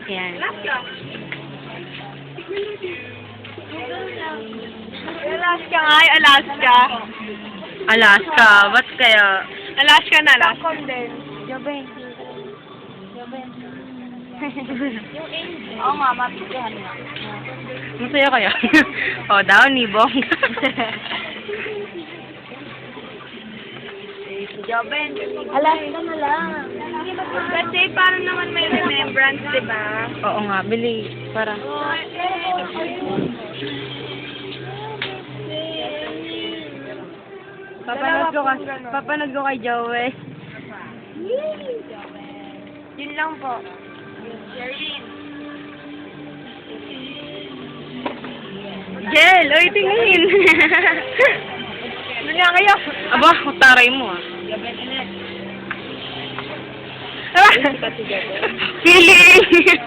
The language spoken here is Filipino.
Yan. Alaska nga, Alaska. Alaska. Ba't kaya? Alaska na, Alaska. Jobe. Oo nga, mapitihan nga. Masaya kaya? O, daw ni Bong. Joben. Alaska na lang. Kasi para naman may remembrance, di ba? Oo nga, bili. Para. Papanood ko kay Joey. Yun lang po. Sherlyn. Jel, oy, tingin. Ano nga kayo? Aba, utaray mo ah. Joben ulit. Aba! Feeling!